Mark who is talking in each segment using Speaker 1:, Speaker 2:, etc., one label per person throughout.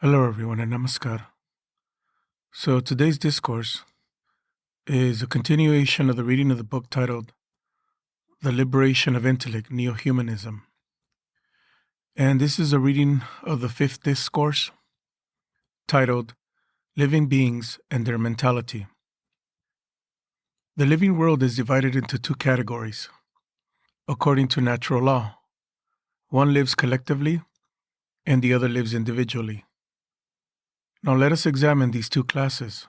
Speaker 1: Hello, everyone, and namaskar. So, today's discourse is a continuation of the reading of the book titled The Liberation of Intellect, Neohumanism. And this is a reading of the fifth discourse titled Living Beings and Their Mentality. The living world is divided into two categories. According to natural law, one lives collectively and the other lives individually. Now, let us examine these two classes.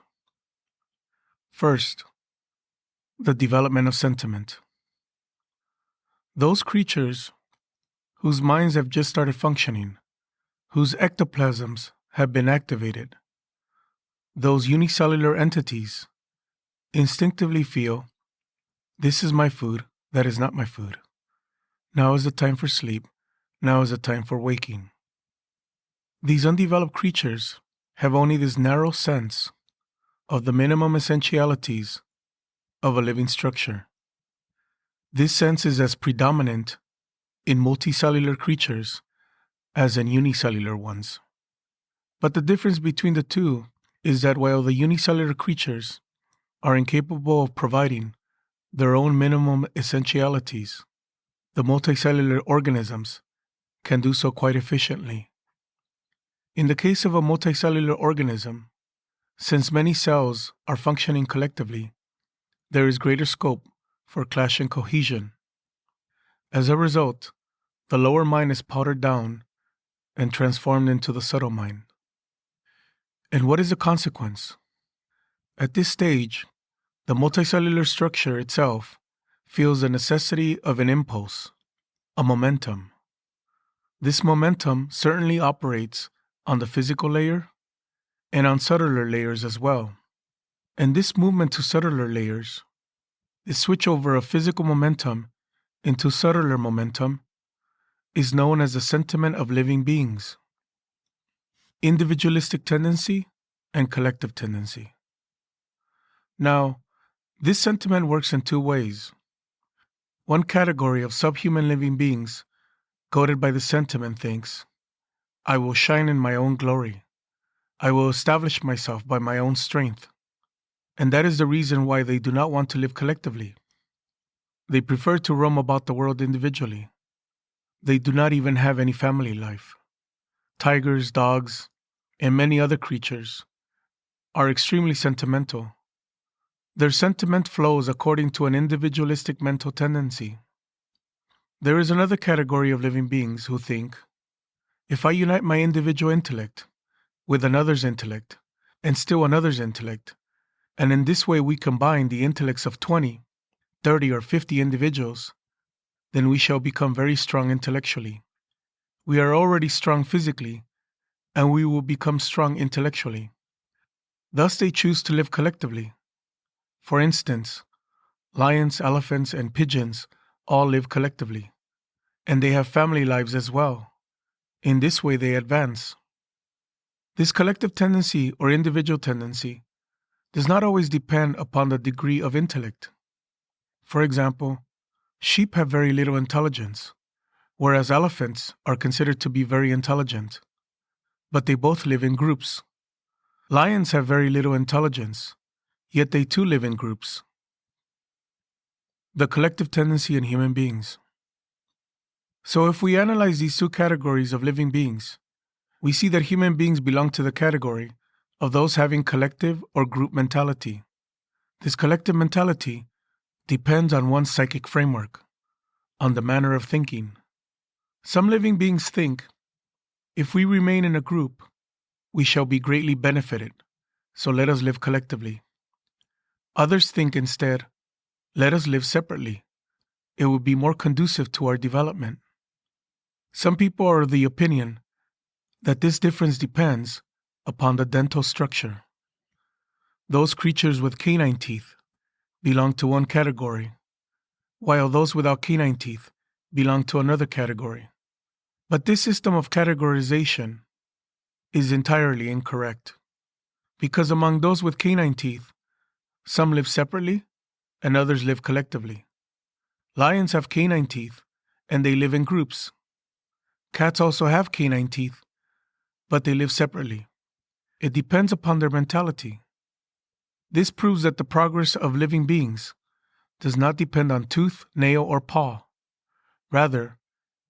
Speaker 1: First, the development of sentiment. Those creatures whose minds have just started functioning, whose ectoplasms have been activated, those unicellular entities instinctively feel, this is my food, that is not my food. Now is the time for sleep, now is the time for waking. These undeveloped creatures have only this narrow sense of the minimum essentialities of a living structure. This sense is as predominant in multicellular creatures as in unicellular ones. But the difference between the two is that while the unicellular creatures are incapable of providing their own minimum essentialities, the multicellular organisms can do so quite efficiently. In the case of a multicellular organism, since many cells are functioning collectively, there is greater scope for clash and cohesion. As a result, the lower mind is powdered down and transformed into the subtle mind. And what is the consequence? At this stage, the multicellular structure itself feels the necessity of an impulse, a momentum. This momentum certainly operates on the physical layer and on subtler layers as well. And this movement to subtler layers, this switch over of physical momentum into subtler momentum, is known as the sentiment of living beings, individualistic tendency and collective tendency. Now, this sentiment works in two ways. One category of subhuman living beings, goaded by the sentiment, thinks, I will shine in my own glory. I will establish myself by my own strength. And that is the reason why they do not want to live collectively. They prefer to roam about the world individually. They do not even have any family life. Tigers, dogs, and many other creatures are extremely sentimental. Their sentiment flows according to an individualistic mental tendency. There is another category of living beings who think, if I unite my individual intellect with another's intellect, and still another's intellect, and in this way we combine the intellects of 20, 30, or 50 individuals, then we shall become very strong intellectually. We are already strong physically, and we will become strong intellectually. Thus they choose to live collectively. For instance, lions, elephants, and pigeons all live collectively, and they have family lives as well. In this way they advance. This collective tendency or individual tendency does not always depend upon the degree of intellect. For example, sheep have very little intelligence, whereas elephants are considered to be very intelligent. But they both live in groups. Lions have very little intelligence, yet they too live in groups. The collective tendency in human beings. So if we analyze these two categories of living beings, we see that human beings belong to the category of those having collective or group mentality. This collective mentality depends on one's psychic framework, on the manner of thinking. Some living beings think, if we remain in a group, we shall be greatly benefited, so let us live collectively. Others think instead, let us live separately. It would be more conducive to our development. Some people are of the opinion that this difference depends upon the dental structure. Those creatures with canine teeth belong to one category, while those without canine teeth belong to another category. But this system of categorization is entirely incorrect, because among those with canine teeth, some live separately and others live collectively. Lions have canine teeth and they live in groups. Cats also have canine teeth, but they live separately. It depends upon their mentality. This proves that the progress of living beings does not depend on tooth, nail, or paw. Rather,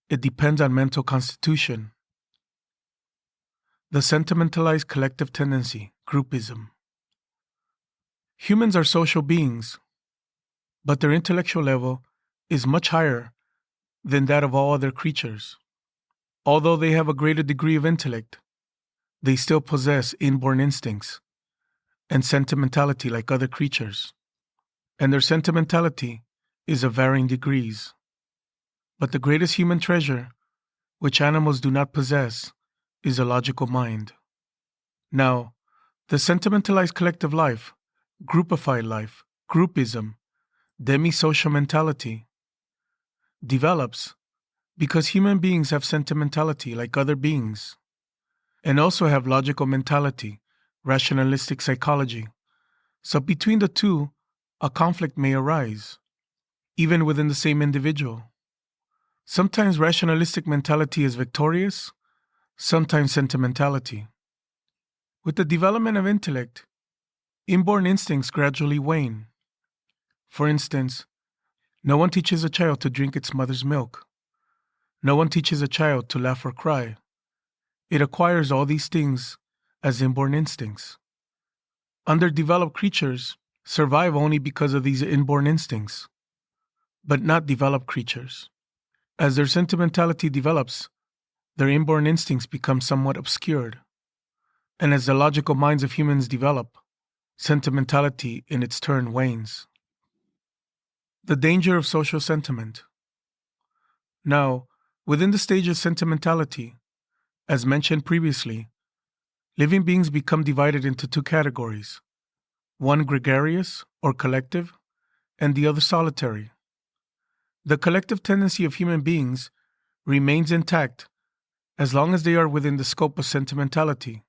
Speaker 1: it depends on mental constitution. The sentimentalized collective tendency, groupism. Humans are social beings, but their intellectual level is much higher than that of all other creatures. Although they have a greater degree of intellect, they still possess inborn instincts and sentimentality like other creatures. And their sentimentality is of varying degrees. But the greatest human treasure, which animals do not possess, is a logical mind. Now, the sentimentalized collective life, groupified life, groupism, demi-social mentality, develops because human beings have sentimentality like other beings, and also have logical mentality, rationalistic psychology. So between the two, a conflict may arise, even within the same individual. Sometimes rationalistic mentality is victorious, sometimes sentimentality. With the development of intellect, inborn instincts gradually wane. For instance, no one teaches a child to drink its mother's milk. No one teaches a child to laugh or cry. It acquires all these things as inborn instincts. Underdeveloped creatures survive only because of these inborn instincts, but not developed creatures. As their sentimentality develops, their inborn instincts become somewhat obscured. And as the logical minds of humans develop, sentimentality in its turn wanes. The danger of social sentiment. Now, within the stage of sentimentality, as mentioned previously, living beings become divided into two categories, one gregarious or collective, and the other solitary. The collective tendency of human beings remains intact as long as they are within the scope of sentimentality.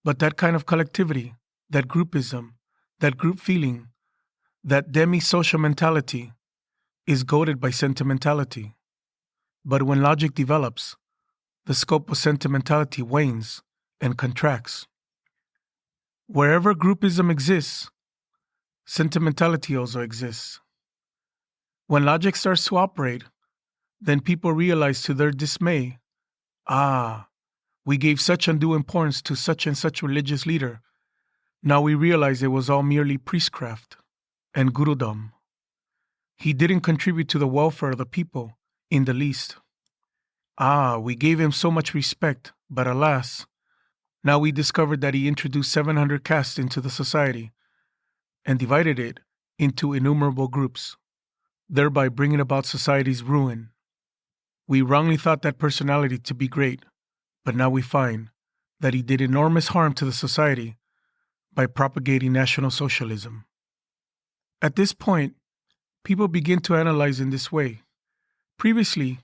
Speaker 1: But that kind of collectivity, that groupism, that group feeling, that demi-social mentality is goaded by sentimentality. But when logic develops, the scope of sentimentality wanes and contracts. Wherever groupism exists, sentimentality also exists. When logic starts to operate, then people realize to their dismay, we gave such undue importance to such and such religious leader. Now we realize it was all merely priestcraft and gurudom. He didn't contribute to the welfare of the people in the least. We gave him so much respect, but alas, now we discovered that he introduced 700 castes into the society and divided it into innumerable groups, thereby bringing about society's ruin. We wrongly thought that personality to be great, but now we find that he did enormous harm to the society by propagating National Socialism. At this point, people begin to analyze in this way. Previously,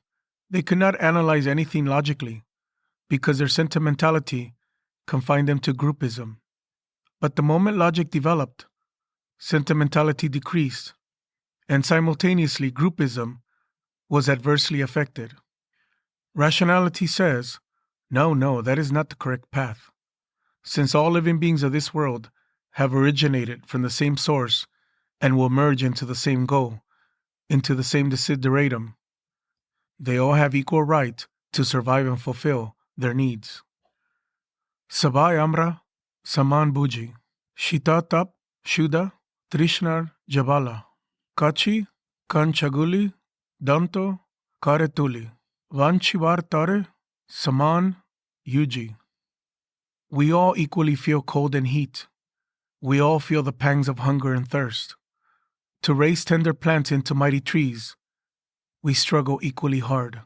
Speaker 1: they could not analyze anything logically because their sentimentality confined them to groupism. But the moment logic developed, sentimentality decreased, and simultaneously groupism was adversely affected. Rationality says, no, that is not the correct path. Since all living beings of this world have originated from the same source and will merge into the same goal, into the same desideratum, they all have equal right to survive and fulfill their needs. Sabai Amra, Saman Buji, Shita Tap, Shuda, Trishnar Jabala, Kachi, Kanchaguli, Danto, Karetuli, Vanchivar Tare, Saman Yuji. We all equally feel cold and heat. We all feel the pangs of hunger and thirst. To raise tender plants into mighty trees, we struggle equally hard.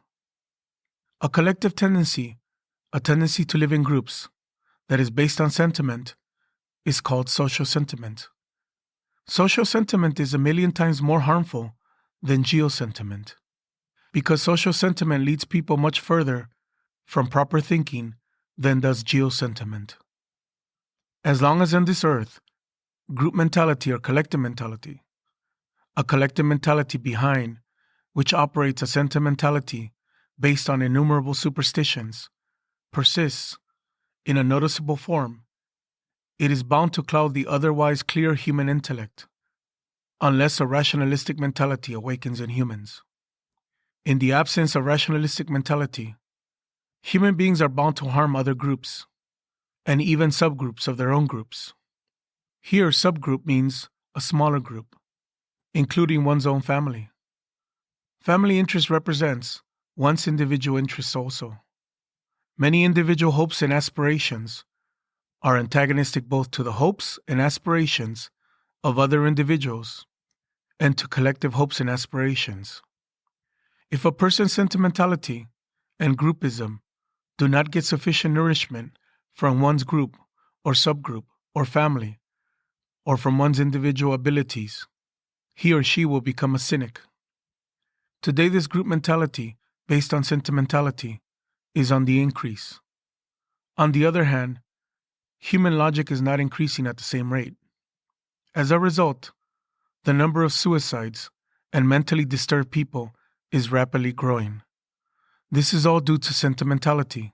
Speaker 1: A collective tendency, a tendency to live in groups, that is based on sentiment, is called social sentiment. Social sentiment is 1,000,000 times more harmful than geosentiment, because social sentiment leads people much further from proper thinking than does geosentiment. As long as on this earth, group mentality or collective mentality, a collective mentality behind which operates a sentimentality based on innumerable superstitions, persists, in a noticeable form, it is bound to cloud the otherwise clear human intellect, unless a rationalistic mentality awakens in humans. In the absence of rationalistic mentality, human beings are bound to harm other groups, and even subgroups of their own groups. Here, subgroup means a smaller group, including one's own family. Family interest represents one's individual interests also. Many individual hopes and aspirations are antagonistic both to the hopes and aspirations of other individuals and to collective hopes and aspirations. If a person's sentimentality and groupism do not get sufficient nourishment from one's group or subgroup or family, or from one's individual abilities, he or she will become a cynic. Today, this group mentality, based on sentimentality, is on the increase. On the other hand, human logic is not increasing at the same rate. As a result, the number of suicides and mentally disturbed people is rapidly growing. This is all due to sentimentality,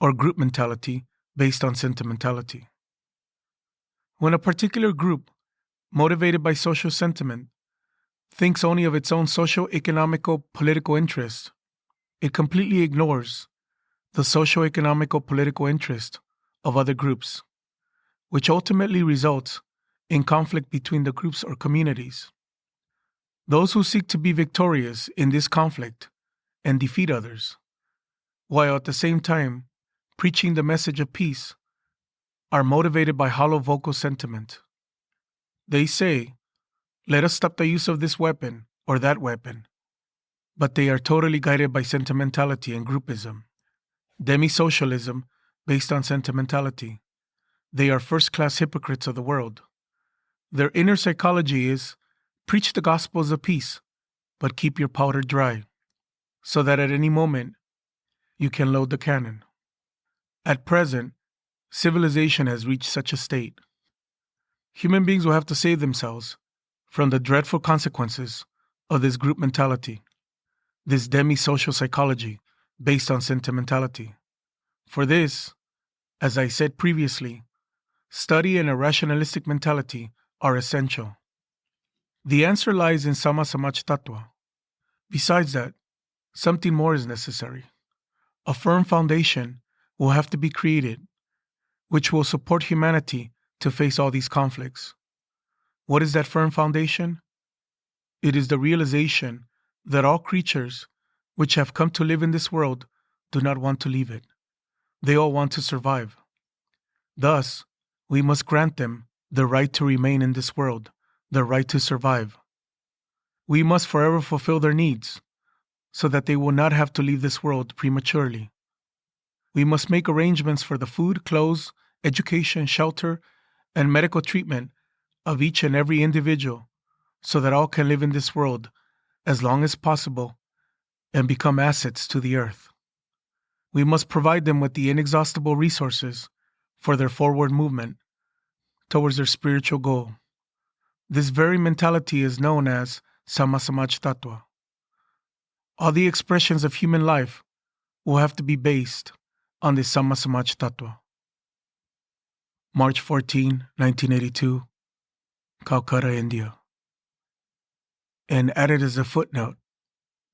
Speaker 1: or group mentality based on sentimentality. When a particular group, motivated by social sentiment, thinks only of its own socio-economical political interests, it completely ignores the socio-economical political interest of other groups, which ultimately results in conflict between the groups or communities. Those who seek to be victorious in this conflict and defeat others, while at the same time preaching the message of peace, are motivated by hollow vocal sentiment. They say, "Let us stop the use of this weapon or that weapon," but they are totally guided by sentimentality and groupism, demisocialism based on sentimentality. They are first-class hypocrites of the world. Their inner psychology is, preach the gospels of peace, but keep your powder dry, so that at any moment you can load the cannon. At present, civilization has reached such a state. Human beings will have to save themselves from the dreadful consequences of this group mentality, this demisocial psychology based on sentimentality. For this, as I said previously, study and a rationalistic mentality are essential. The answer lies in Sama Samaj Tattva. Besides that, something more is necessary. A firm foundation will have to be created, which will support humanity to face all these conflicts. What is that firm foundation? It is the realization that all creatures which have come to live in this world do not want to leave it. They all want to survive. Thus, we must grant them the right to remain in this world, the right to survive. We must forever fulfill their needs, so that they will not have to leave this world prematurely. We must make arrangements for the food, clothes, education, shelter, and medical treatment of each and every individual, so that all can live in this world as long as possible and become assets to the earth. We must provide them with the inexhaustible resources for their forward movement towards their spiritual goal. This very mentality is known as Sama Samaj Tattva. All the expressions of human life will have to be based on the Sama Samaj Tattva. March 14, 1982, Calcutta, India. And added as a footnote,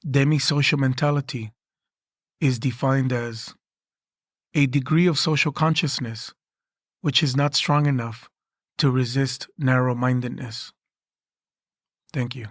Speaker 1: demisocial mentality is defined as a degree of social consciousness which is not strong enough to resist narrow-mindedness. Thank you.